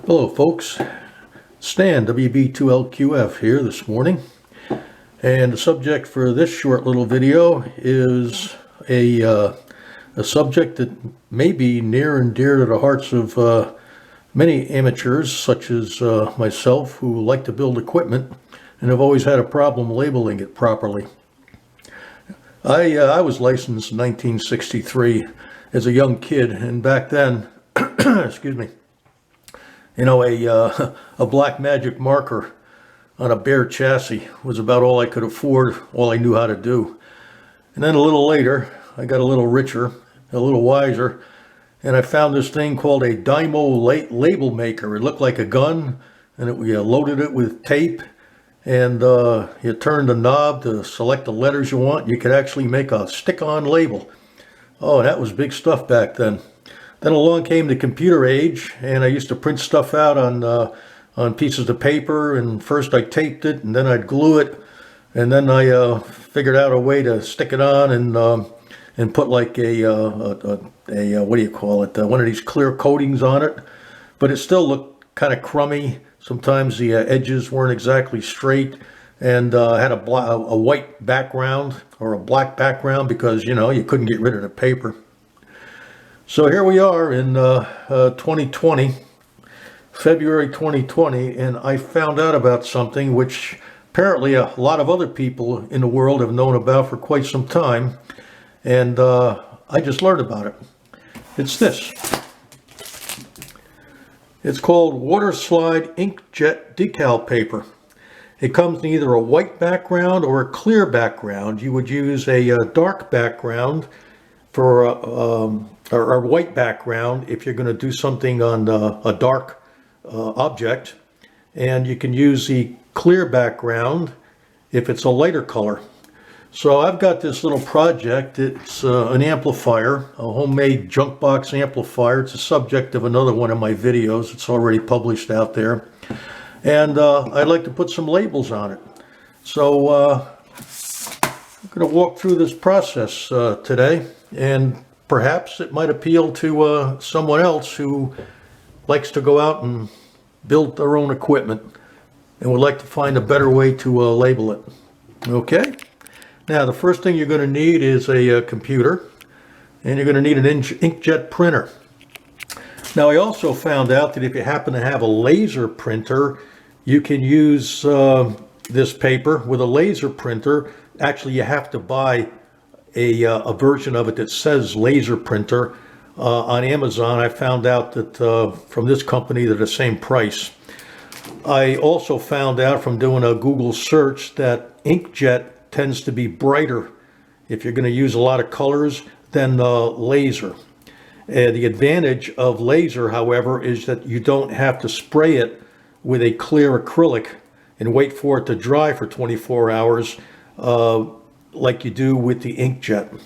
Hello folks, Stan WB2LQF here this morning, and the subject for this short little video is a subject that may be near and dear to the hearts of many amateurs such as myself who like to build equipment and have always had a problem labeling it properly. I was licensed in 1963 as a young kid, and back then, excuse me, you know, a black magic marker on a bare chassis was about all I could afford, all I knew how to do. And then a little later, I got a little richer, a little wiser, and I found this thing called a Dymo label maker. It looked like a gun, and you loaded it with tape, and you turned the knob to select the letters you want. You could actually make a stick-on label. Oh, that was big stuff back then. Then along came the computer age, and I used to print stuff out on pieces of paper, and first I taped it, and then I'd glue it, and then I figured out a way to stick it on and put like a what do you call it, one of these clear coatings on it, but it still looked kind of crummy. Sometimes the edges weren't exactly straight, and had a white background or a black background because, you know, you couldn't get rid of the paper. So here we are in 2020, February 2020, and I found out about something which apparently a lot of other people in the world have known about for quite some time, and I just learned about it. It's this. It's called Waterslide inkjet decal paper. It comes in either a white background or a clear background. You would use a dark background for or a white background if you're going to do something on a dark object, and you can use the clear background if it's a lighter color. So I've got this little project. It's an amplifier, a homemade junk box amplifier. It's a subject of another one of my videos. It's already published out there, and I'd like to put some labels on it. So I'm going to walk through this process today, and perhaps it might appeal to someone else who likes to go out and build their own equipment and would like to find a better way to label it. Okay, now the first thing you're going to need is a computer, and you're going to need an inkjet printer. Now I also found out that if you happen to have a laser printer, you can use this paper with a laser printer. Actually, you have to buy a version of it that says laser printer on Amazon. I found out that from this company they're the same price. I also found out from doing a Google search that inkjet tends to be brighter if you're going to use a lot of colors than laser. The advantage of laser, however, is that you don't have to spray it with a clear acrylic and wait for it to dry for 24 hours like you do with the inkjet.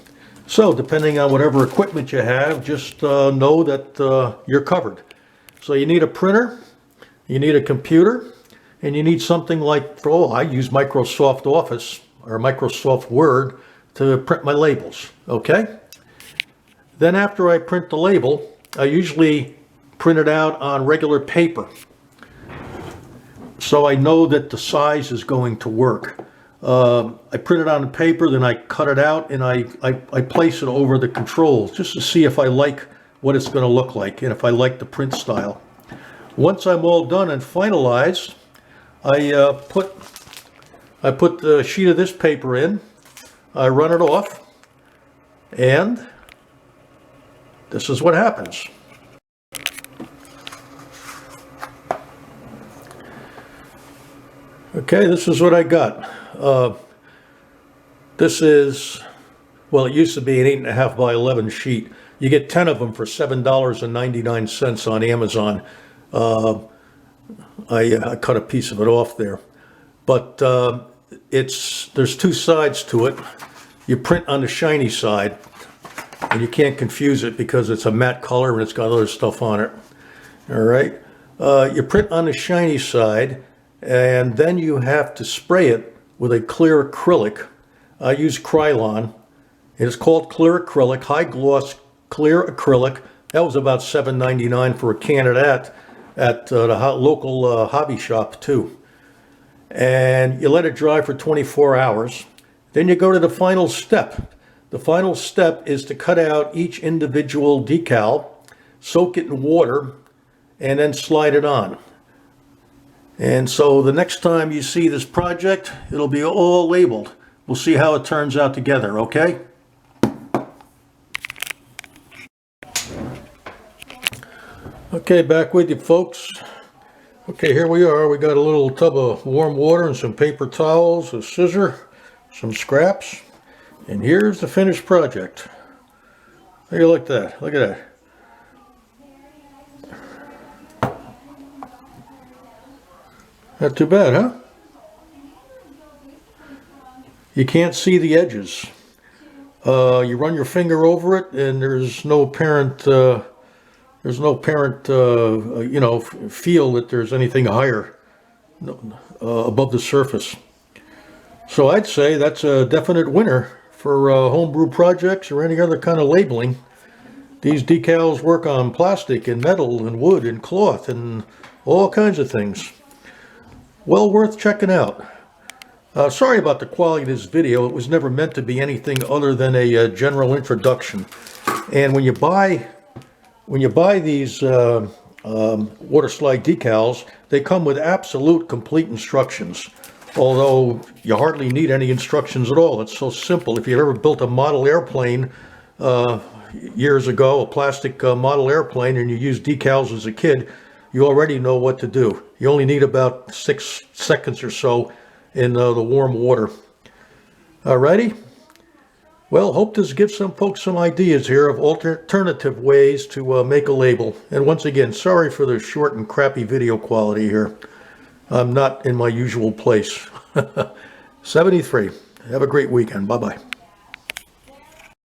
So depending on whatever equipment you have, just know that you're covered. So you need a printer, you need a computer, and you need something like, I use Microsoft Office or Microsoft Word to print my labels, okay? Then after I print the label, I usually print it out on regular paper, so I know that the size is going to work. I print it on the paper, then I cut it out, and I place it over the controls just to see if I like what it's going to look like and if I like the print style. Once I'm all done and finalized, I put the sheet of this paper in, I run it off, and this is what happens. Okay, this is what I got. This is, well, it used to be an 8.5 by 11 sheet. You get 10 of them for $7.99 on Amazon. I cut a piece of it off there, but there's two sides to it. You print on the shiny side, and you can't confuse it because it's a matte color and it's got other stuff on it. All right, you print on the shiny side, and then you have to spray it with a clear acrylic. I use Krylon. It's called clear acrylic, high gloss clear acrylic. That was about $7.99 for a can of that. at the local hobby shop too. And you let it dry for 24 hours. Then you go to the final step. The final step is to cut out each individual decal, soak it in water, and then slide it on. And so the next time you see this project, it'll be all labeled. We'll see how it turns out together, okay? Okay, back with you folks. Okay, here we are. We got a little tub of warm water and some paper towels, a scissor, some scraps, and here's the finished project. How do you like that? Look at that. Not too bad, huh? You can't see the edges. You run your finger over it, and there's no apparent you know, feel that there's anything higher above the surface. So I'd say that's a definite winner for homebrew projects or any other kind of labeling. These decals work on plastic and metal and wood and cloth and all kinds of things. Well worth checking out. Sorry about the quality of this video. It was never meant to be anything other than a general introduction. And when you buy these Waterslide decals, they come with absolute complete instructions. Although you hardly need any instructions at all. It's so simple. If you've ever built a model airplane years ago, a plastic model airplane, and you used decals as a kid, you already know what to do. You only need about 6 seconds or so in the warm water. Alrighty? Well, hope this gives some folks some ideas here of alternative ways to make a label. And once again, sorry for the short and crappy video quality here. I'm not in my usual place. 73. Have a great weekend. Bye-bye.